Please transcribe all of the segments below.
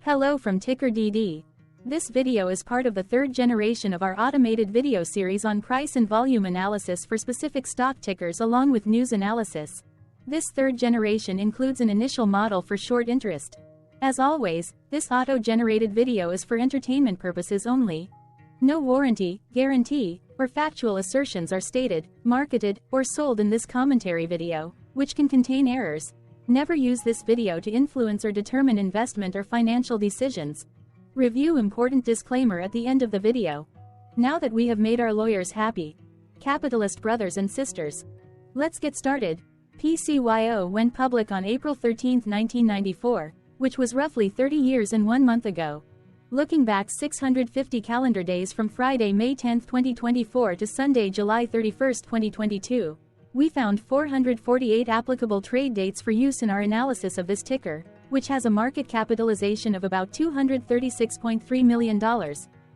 Hello from TickerDD. This video is part of the third generation of our automated video series on price and volume analysis for specific stock tickers along with news analysis. This third generation includes an initial model for short interest. As always, this auto-generated video is for entertainment purposes only. No warranty, guarantee, or factual assertions are stated, marketed, or sold in this commentary video, which can contain errors. Never use this video to influence or determine investment or financial decisions. Review important disclaimer at the end of the video. Now that we have made our lawyers happy, capitalist brothers and sisters, let's get started. PCYO went public on April 13, 1994, which was roughly 30 years and 1 month ago. Looking back 650 calendar days from Friday, May 10, 2024 to Sunday, July 31, 2022, we found 448 applicable trade dates for use in our analysis of this ticker, which has a market capitalization of about $236.3 million.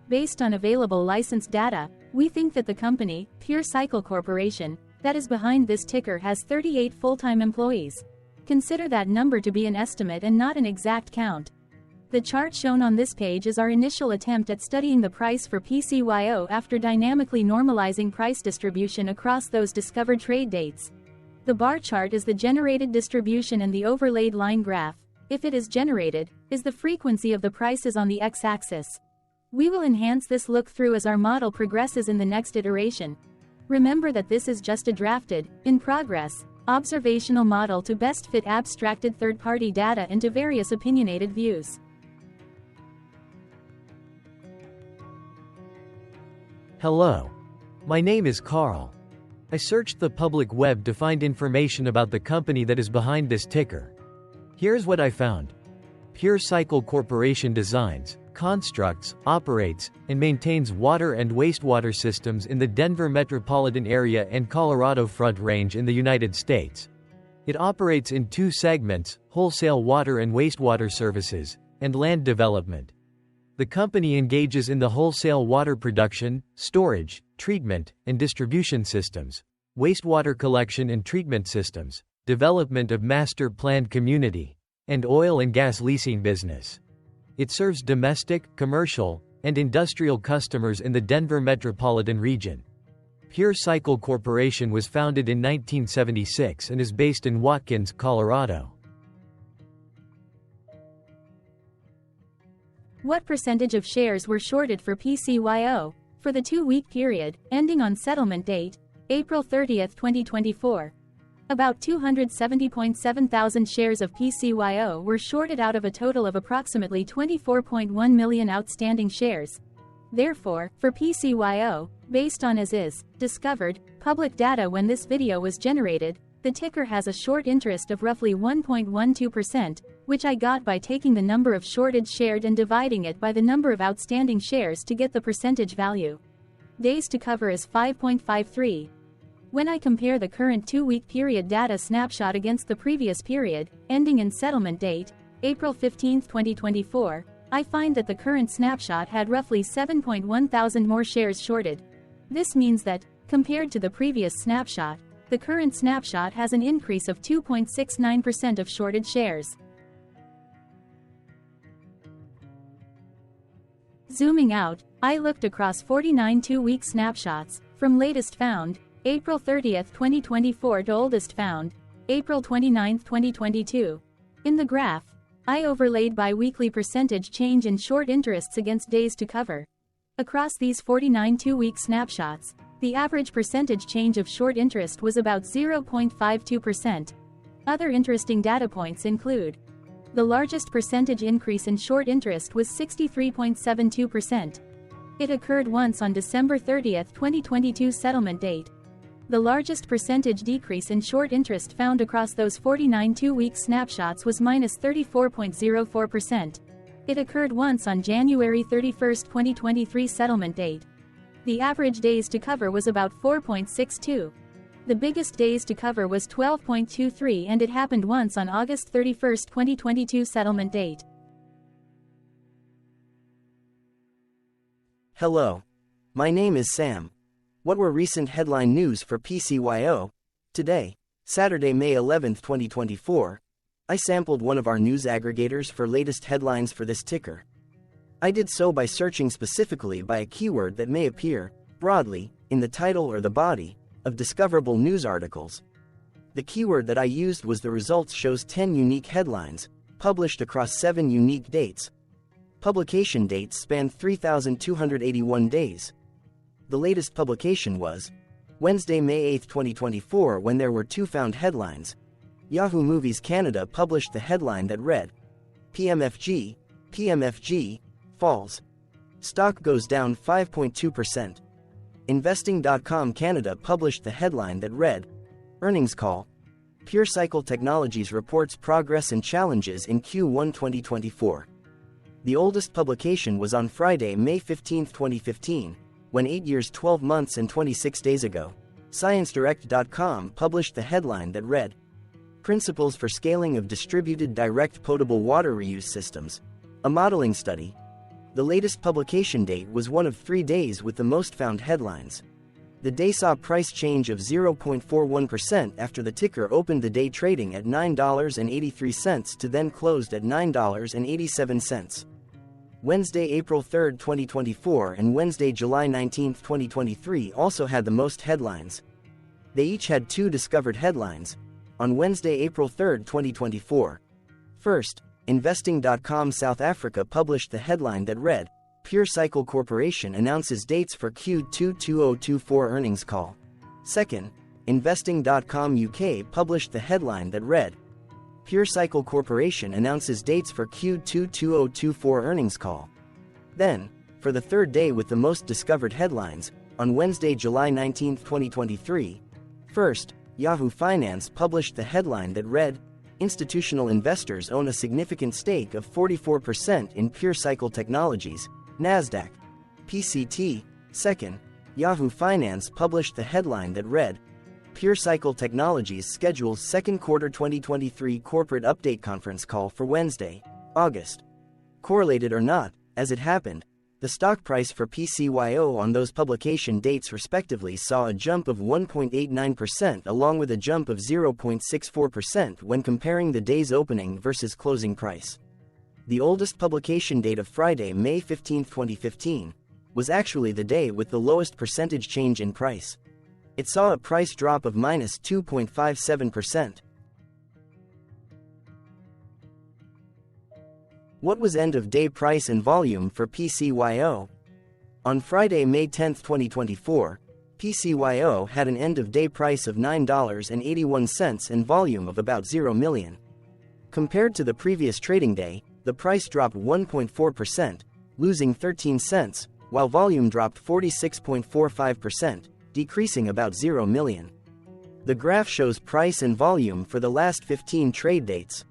Based on available licensed data, we think that the company, PCYO Corporation, that is behind this ticker has 38 full-time employees. Consider that number to be an estimate and not an exact count. The chart shown on this page is our initial attempt at studying the price for PCYO after dynamically normalizing price distribution across those discovered trade dates. The bar chart is the generated distribution and the overlaid line graph, if it is generated, is the frequency of the prices on the x-axis. We will enhance this look-through as our model progresses in the next iteration. Remember that this is just a drafted, in progress, observational model to best fit abstracted third-party data into various opinionated views. Hello. My name is Carl. I searched the public web to find information about the company that is behind this ticker. Here's what I found. PCYO Corporation designs, constructs, operates, and maintains water and wastewater systems in the Denver metropolitan area and Colorado Front Range in the United States. It operates in two segments: wholesale water and wastewater services, and land development. The company engages in the wholesale water production, storage, treatment, and distribution systems, wastewater collection and treatment systems, development of master-planned community, and oil and gas leasing business. It serves domestic, commercial, and industrial customers in the Denver metropolitan region. PCYO Corporation was founded in 1976 and is based in Watkins, Colorado. What percentage of shares were shorted for PCYO for the 2-week period, ending on settlement date, April 30, 2024? About 270.7 thousand shares of PCYO were shorted out of a total of approximately 24.1 million outstanding shares. Therefore, for PCYO, based on as is, discovered, public data when this video was generated, the ticker has a short interest of roughly 1.12%, which I got by taking the number of shorted shared and dividing it by the number of outstanding shares to get the percentage value. Days to cover is 5.53. When I compare the current 2-week period data snapshot against the previous period, ending in settlement date, April 15, 2024, I find that the current snapshot had roughly 7.1 thousand more shares shorted. This means that, compared to the previous snapshot, the current snapshot has an increase of 2.69% of shorted shares. Zooming out, I looked across 49 2-week snapshots, from latest found, April 30, 2024 to oldest found, April 29, 2022. In the graph, I overlaid bi-weekly percentage change in short interests against days to cover. Across these 49 2-week snapshots, the average percentage change of short interest was about 0.52%. Other interesting data points include: the largest percentage increase in short interest was 63.72%. It occurred once on December 30, 2022 settlement date. The largest percentage decrease in short interest found across those 49 2-week snapshots was minus 34.04%. It occurred once on January 31, 2023 settlement date. The average days to cover was about 4.62. The biggest days to cover was 12.23, and it happened once on August 31, 2022 settlement date. Hello. My name is Sam. What were recent headline news for PCYO? Today, Saturday, May 11, 2024. I sampled one of our news aggregators for latest headlines for this ticker. I did so by searching specifically by a keyword that may appear, broadly, in the title or the body of discoverable news articles. The keyword that I used was the results shows 10 unique headlines, published across 7 unique dates. Publication dates spanned 3,281 days. The latest publication was Wednesday, May 8, 2024, when there were 2 found headlines. Yahoo Movies Canada published the headline that read, PMFG, falls. Stock goes down 5.2%. Investing.com Canada published the headline that read, Earnings Call. PureCycle Technologies reports progress and challenges in Q1 2024. The oldest publication was on Friday, May 15, 2015, when 8 years 12 months and 26 days ago, ScienceDirect.com published the headline that read, Principles for Scaling of Distributed Direct Potable Water Reuse Systems, a modeling study. The latest publication date was one of 3 days with the most found headlines. The day saw price change of 0.41% after the ticker opened the day trading at $9.83 to then closed at $9.87. Wednesday, April 3, 2024 and Wednesday, July 19, 2023 also had the most headlines. They each had 2 discovered headlines. On Wednesday, April 3, 2024. First, Investing.com South Africa published the headline that read, PureCycle Corporation announces dates for Q2 2024 earnings call. Second, Investing.com UK published the headline that read, PureCycle Corporation announces dates for Q2 2024 earnings call. Then, for the third day with the most discovered headlines, on Wednesday, July 19, 2023, first, Yahoo Finance published the headline that read, Institutional investors own a significant stake of 44% in PureCycle Technologies, NASDAQ, PCT. Second, Yahoo Finance published the headline that read, PureCycle Technologies schedules second quarter 2023 corporate update conference call for Wednesday, August. Correlated or not, as it happened, the stock price for PCYO on those publication dates respectively saw a jump of 1.89% along with a jump of 0.64% when comparing the day's opening versus closing price. The oldest publication date of Friday, May 15, 2015, was actually the day with the lowest percentage change in price. It saw a price drop of minus 2.57%. What was end-of-day price and volume for PCYO? On Friday, May 10, 2024, PCYO had an end-of-day price of $9.81 and volume of about 0 million. Compared to the previous trading day, the price dropped 1.4%, losing 13 cents, while volume dropped 46.45%, decreasing about 0 million. The graph shows price and volume for the last 15 trade dates.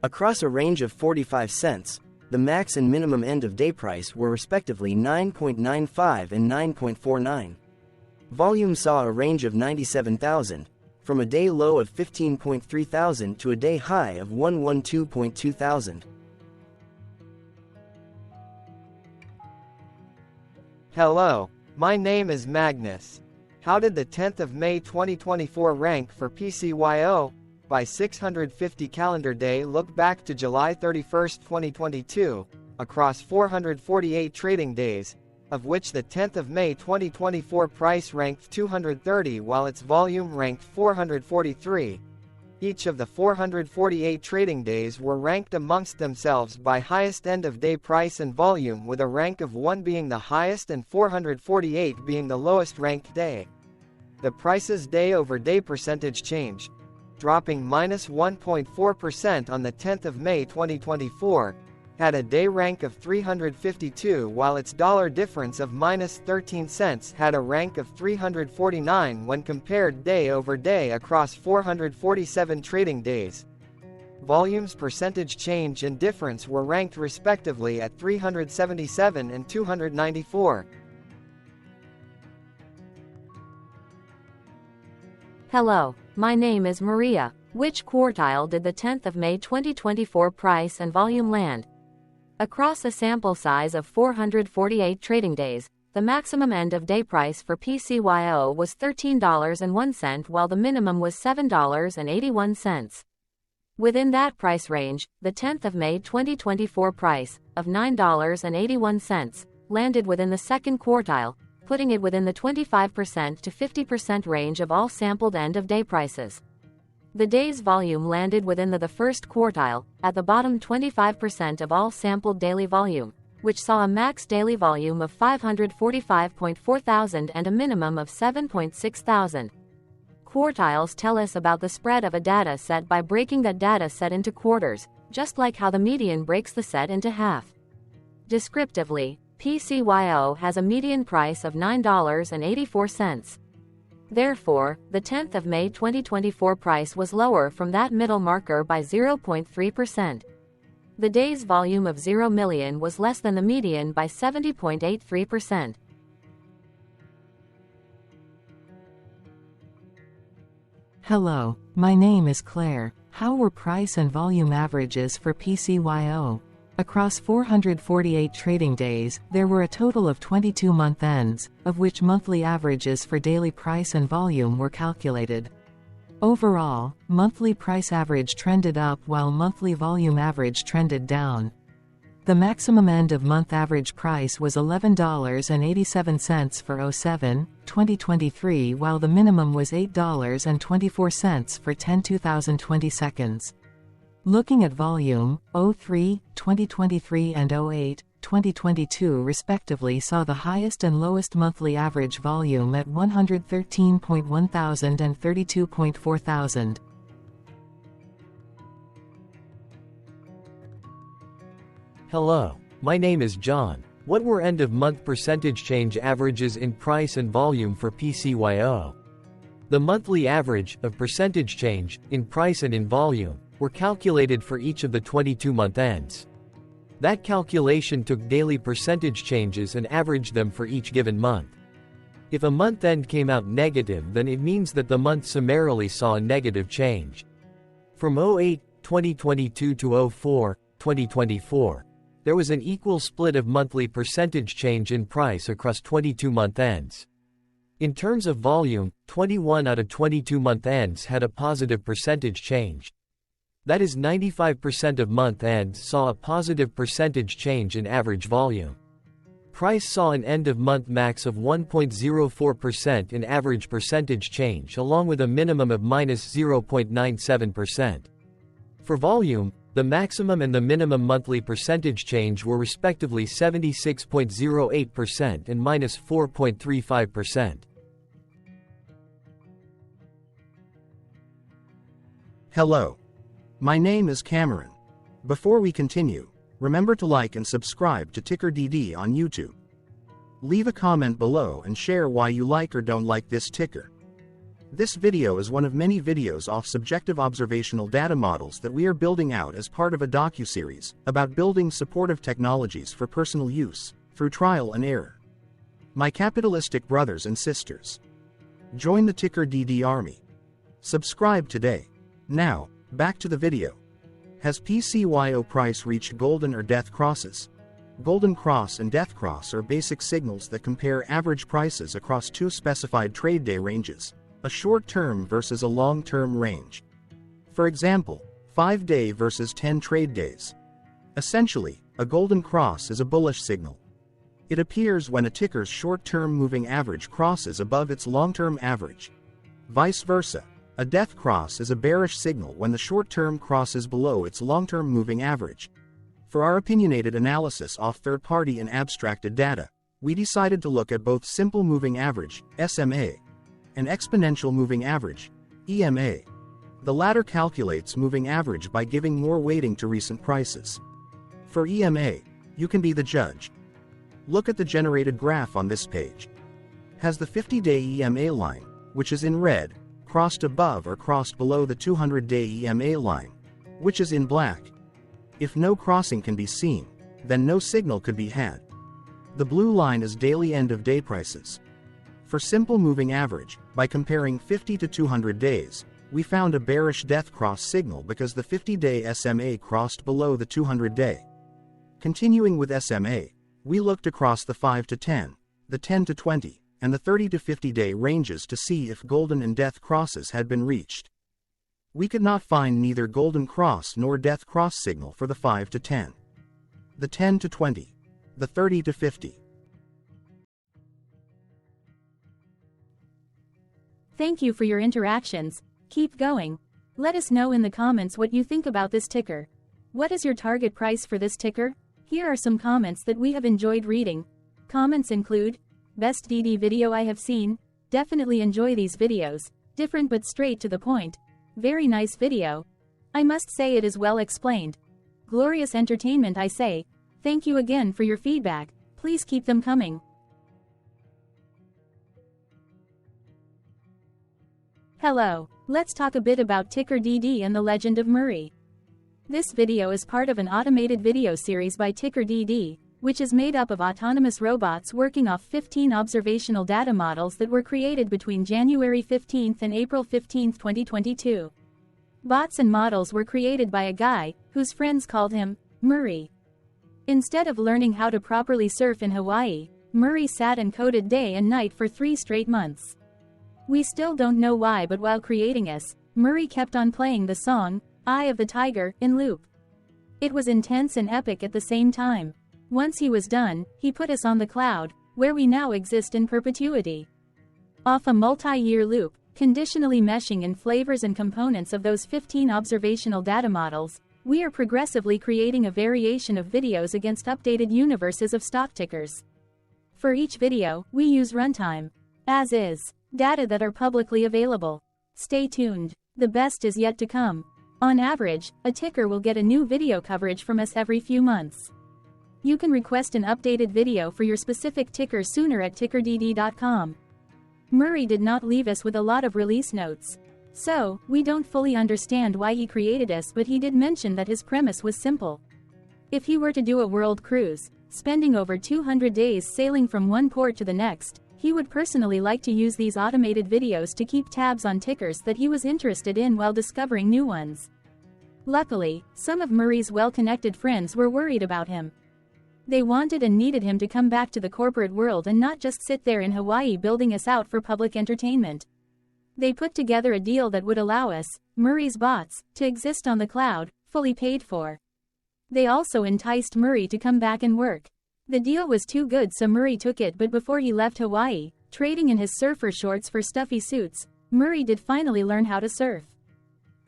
Across a range of 45 cents, the max and minimum end-of-day price were respectively 9.95 and 9.49. Volume saw a range of 97,000, from a day low of 15.3 thousand to a day high of 112.2 thousand. Hello, my name is Magnus. How did the 10th of May 2024 rank for PCYO? By 650 calendar day look back to July 31, 2022, across 448 trading days, of which the 10th of May 2024 price ranked 230 while its volume ranked 443. Each of the 448 trading days were ranked amongst themselves by highest end-of-day price and volume, with a rank of 1 being the highest and 448 being the lowest ranked day. The price's day-over-day percentage change, dropping minus 1.4% on the 10th of May 2024, had a day rank of 352 while its dollar difference of minus 13 cents had a rank of 349 when compared day over day across 447 trading days. Volume's percentage change and difference were ranked respectively at 377 and 294. Hello, my name is Maria. Which quartile did the 10th of May 2024 price and volume land? Across a sample size of 448 trading days, the maximum end-of-day price for PCYO was $13.01 while the minimum was $7.81. Within that price range, the 10th of May 2024 price, of $9.81, landed within the second quartile, putting it within the 25% to 50% range of all sampled end-of-day prices. The day's volume landed within the first quartile, at the bottom 25% of all sampled daily volume, which saw a max daily volume of 545.4 thousand and a minimum of 7.6 thousand. Quartiles tell us about the spread of a data set by breaking that data set into quarters, just like how the median breaks the set into half. Descriptively, PCYO has a median price of $9.84. Therefore, the 10th of May 2024 price was lower from that middle marker by 0.3%. The day's volume of 0 million was less than the median by 70.83%. Hello, my name is Claire. How were price and volume averages for PCYO? Across 448 trading days, there were a total of 22 month ends, of which monthly averages for daily price and volume were calculated. Overall, monthly price average trended up while monthly volume average trended down. The maximum end-of-month average price was $11.87 for 07/2023, while the minimum was $8.24 for 10/2020. Looking at volume, 03/2023 and 08/2022 respectively saw the highest and lowest monthly average volume at 113.1 thousand and 32.4 thousand. Hello, my name is John. What were end-of-month percentage change averages in price and volume for PCYO? The monthly average of percentage change in price and in volume were calculated for each of the 22 month ends. That calculation took daily percentage changes and averaged them for each given month. If a month end came out negative, then it means that the month summarily saw a negative change. From 08/2022 to 04/2024, there was an equal split of monthly percentage change in price across 22 month ends. In terms of volume, 21 out of 22 month ends had a positive percentage change. That is, 95% of month ends saw a positive percentage change in average volume. Price saw an end-of-month max of 1.04% in average percentage change, along with a minimum of -0.97%. For volume, the maximum and the minimum monthly percentage change were respectively 76.08% and -4.35%. Hello. My name is Cameron. Before we continue, remember to like and subscribe to TickerDD on YouTube. Leave a comment below and share why you like or don't like this ticker. This video is one of many videos off subjective observational data models that we are building out as part of a docuseries about building supportive technologies for personal use, through trial and error. My capitalistic brothers and sisters, join the TickerDD army. Subscribe today. Now, back to the video. Has PCYO price reached golden or death crosses? Golden cross and death cross are basic signals that compare average prices across two specified trade day ranges, a short-term versus a long-term range. For example, 5-day versus 10 trade days. Essentially, a golden cross is a bullish signal. It appears when a ticker's short-term moving average crosses above its long-term average. Vice versa, a death cross is a bearish signal when the short-term crosses below its long-term moving average. For our opinionated analysis off third-party and abstracted data, we decided to look at both simple moving average, SMA, and exponential moving average, EMA. The latter calculates moving average by giving more weighting to recent prices. For EMA, you can be the judge. Look at the generated graph on this page. Has the 50-day EMA line, which is in red, crossed above or crossed below the 200-day EMA line, which is in black? If no crossing can be seen, then no signal could be had. The blue line is daily end-of-day prices. For simple moving average, by comparing 50 to 200 days, we found a bearish death cross signal because the 50-day SMA crossed below the 200-day. Continuing with SMA, we looked across the 5 to 10, the 10 to 20, and the 30 to 50-day ranges to see if golden and death crosses had been reached. We could not find neither golden cross nor death cross signal for the 5 to 10, the 10 to 20, the 30 to 50. Thank you for your interactions. Keep going. Let us know in the comments what you think about this ticker. What is your target price for this ticker? Here are some comments that we have enjoyed reading. Comments include, best DD video I have seen, definitely enjoy these videos, different but straight to the point, very nice video. I must say it is well explained. Glorious entertainment I say, thank you again for your feedback, please keep them coming. Hello, let's talk a bit about TickerDD and the Legend of Murray. This video is part of an automated video series by TickerDD, which is made up of autonomous robots working off 15 observational data models that were created between January 15 and April 15, 2022. Bots and models were created by a guy, whose friends called him Murray. Instead of learning how to properly surf in Hawaii, Murray sat and coded day and night for 3 straight months. We still don't know why, but while creating us, Murray kept on playing the song, Eye of the Tiger, in loop. It was intense and epic at the same time. Once he was done, he put us on the cloud, where we now exist in perpetuity. Off a multi-year loop, conditionally meshing in flavors and components of those 15 observational data models, we are progressively creating a variation of videos against updated universes of stock tickers. For each video, we use runtime, as is, data that are publicly available. Stay tuned. The best is yet to come. On average, a ticker will get a new video coverage from us every few months. You can request an updated video for your specific ticker sooner at TickerDD.com. Murray did not leave us with a lot of release notes. So, we don't fully understand why he created us, but he did mention that his premise was simple. If he were to do a world cruise, spending over 200 days sailing from one port to the next, he would personally like to use these automated videos to keep tabs on tickers that he was interested in while discovering new ones. Luckily, some of Murray's well-connected friends were worried about him. They wanted and needed him to come back to the corporate world and not just sit there in Hawaii building us out for public entertainment. They put together a deal that would allow us, Murray's bots, to exist on the cloud, fully paid for. They also enticed Murray to come back and work. The deal was too good, so Murray took it, but before he left Hawaii, trading in his surfer shorts for stuffy suits, Murray did finally learn how to surf.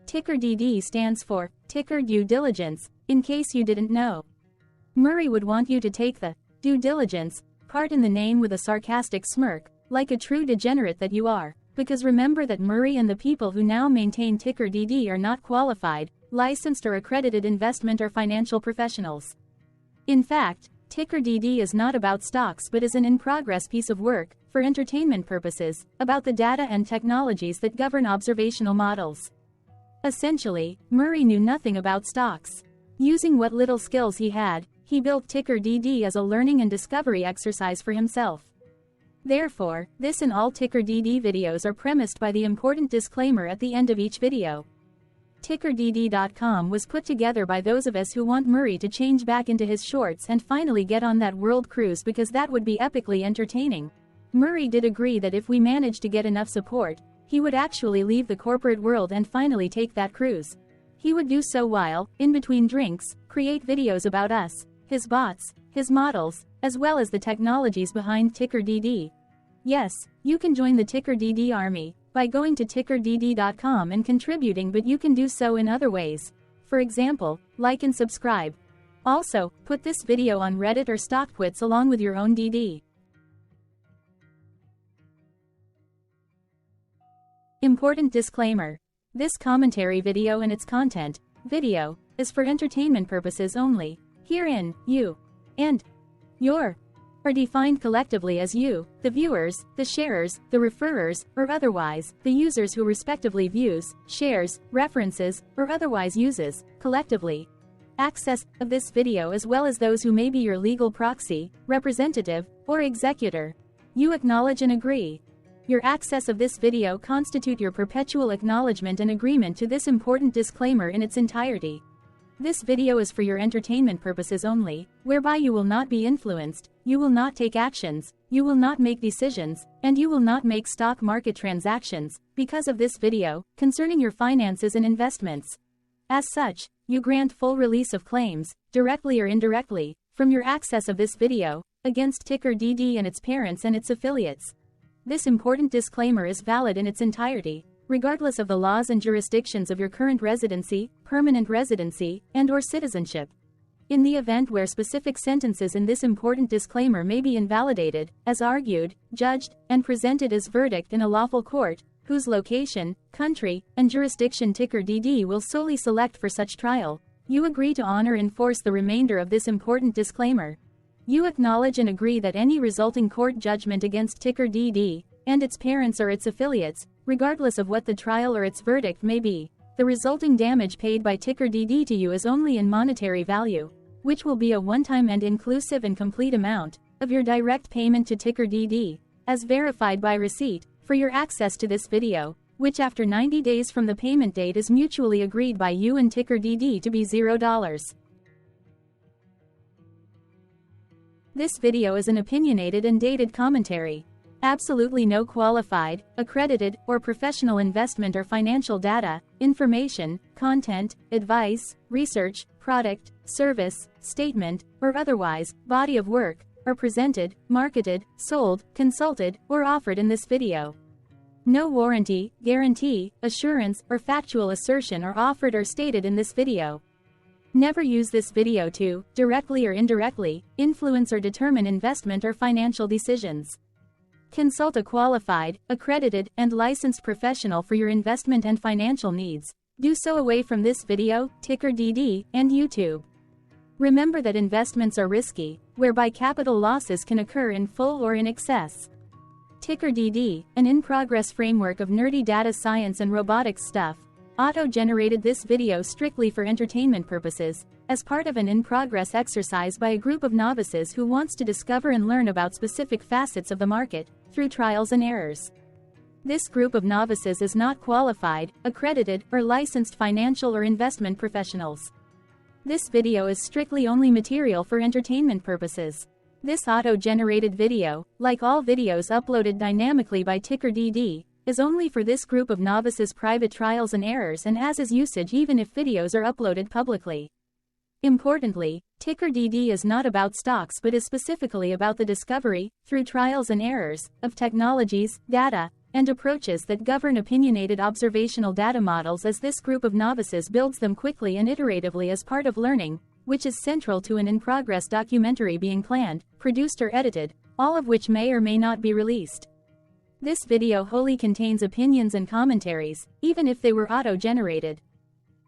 TickerDD stands for Ticker Due Diligence, in case you didn't know. Murray would want you to take the due diligence part in the name with a sarcastic smirk, like a true degenerate that you are, because remember that Murray and the people who now maintain TickerDD are not qualified, licensed or accredited investment or financial professionals. In fact, TickerDD is not about stocks but is an in-progress piece of work, for entertainment purposes, about the data and technologies that govern observational models. Essentially, Murray knew nothing about stocks. Using what little skills he had, he built TickerDD as a learning and discovery exercise for himself. Therefore, this and all TickerDD videos are premised by the important disclaimer at the end of each video. TickerDD.com was put together by those of us who want Murray to change back into his shorts and finally get on that world cruise, because that would be epically entertaining. Murray did agree that if we managed to get enough support, he would actually leave the corporate world and finally take that cruise. He would do so while, in between drinks, create videos about us, his bots, his models, as well as the technologies behind TickerDD. Yes, you can join the TickerDD army by going to TickerDD.com and contributing, but you can do so in other ways. For example, like and subscribe. Also, put this video on Reddit or StockTwits along with your own DD. Important disclaimer. This commentary video and its content, video, is for entertainment purposes only. Herein, you and your are defined collectively as you, the viewers, the sharers, the referrers, or otherwise, the users who respectively views, shares, references, or otherwise uses, collectively, access of this video, as well as those who may be your legal proxy, representative, or executor. You acknowledge and agree. Your access of this video constitute your perpetual acknowledgement and agreement to this important disclaimer in its entirety. This video is for your entertainment purposes only, whereby you will not be influenced, you will not take actions, you will not make decisions, and you will not make stock market transactions, because of this video, concerning your finances and investments. As such, you grant full release of claims, directly or indirectly, from your access of this video, against TickerDD and its parents and its affiliates. This important disclaimer is valid in its entirety, regardless of the laws and jurisdictions of your current residency, permanent residency, and/or citizenship. In the event where specific sentences in this important disclaimer may be invalidated, as argued, judged, and presented as verdict in a lawful court, whose location, country, and jurisdiction TickerDD will solely select for such trial, you agree to honor and enforce the remainder of this important disclaimer. You acknowledge and agree that any resulting court judgment against TickerDD, and its parents or its affiliates, regardless of what the trial or its verdict may be, the resulting damage paid by TickerDD to you is only in monetary value, which will be a one-time and inclusive and complete amount of your direct payment to TickerDD, as verified by receipt, for your access to this video, which after 90 days from the payment date is mutually agreed by you and TickerDD to be $0. This video is an opinionated and dated commentary. Absolutely no qualified, accredited, or professional investment or financial data, information, content, advice, research, product, service, statement, or otherwise, body of work, are presented, marketed, sold, consulted, or offered in this video. No warranty, guarantee, assurance, or factual assertion are offered or stated in this video. Never use this video to, directly or indirectly, influence or determine investment or financial decisions. Consult a qualified, accredited, and licensed professional for your investment and financial needs. Do so away from this video, TickerDD, and YouTube. Remember that investments are risky, whereby capital losses can occur in full or in excess. TickerDD, an in-progress framework of nerdy data science and robotics stuff, auto-generated this video strictly for entertainment purposes, as part of an in-progress exercise by a group of novices who wants to discover and learn about specific facets of the market, through trials and errors. This group of novices is not qualified, accredited, or licensed financial or investment professionals. This video is strictly only material for entertainment purposes. This auto-generated video, like all videos uploaded dynamically by TickerDD, is only for this group of novices' private trials and errors and as is usage even if videos are uploaded publicly. Importantly, TickerDD is not about stocks but is specifically about the discovery, through trials and errors, of technologies, data, and approaches that govern opinionated observational data models as this group of novices builds them quickly and iteratively as part of learning, which is central to an in-progress documentary being planned, produced or edited, all of which may or may not be released. This video wholly contains opinions and commentaries, even if they were auto-generated.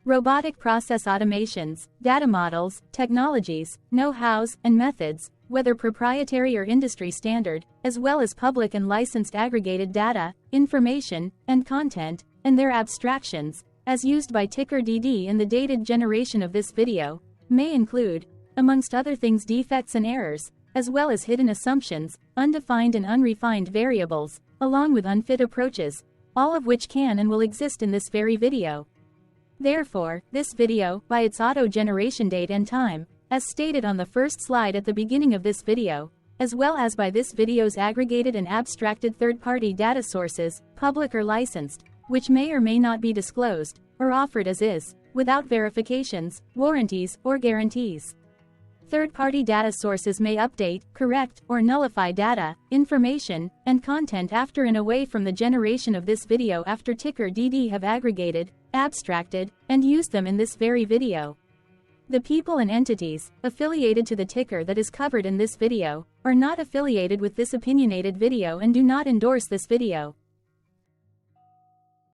Robotic process automations, data models, technologies, know-hows, and methods, whether proprietary or industry standard, as well as public and licensed aggregated data, information, and content, and their abstractions, as used by TickerDD in the dated generation of this video, may include, amongst other things, defects and errors, as well as hidden assumptions, undefined and unrefined variables, along with unfit approaches, all of which can and will exist in this very video. Therefore, this video, by its auto-generation date and time, as stated on the first slide at the beginning of this video, as well as by this video's aggregated and abstracted third-party data sources, public or licensed, which may or may not be disclosed, or offered as is, without verifications, warranties, or guarantees. Third-party data sources may update, correct, or nullify data, information, and content after and away from the generation of this video after TickerDD have aggregated, abstracted, and used them in this very video. The people and entities affiliated to the ticker that is covered in this video are not affiliated with this opinionated video and do not endorse this video.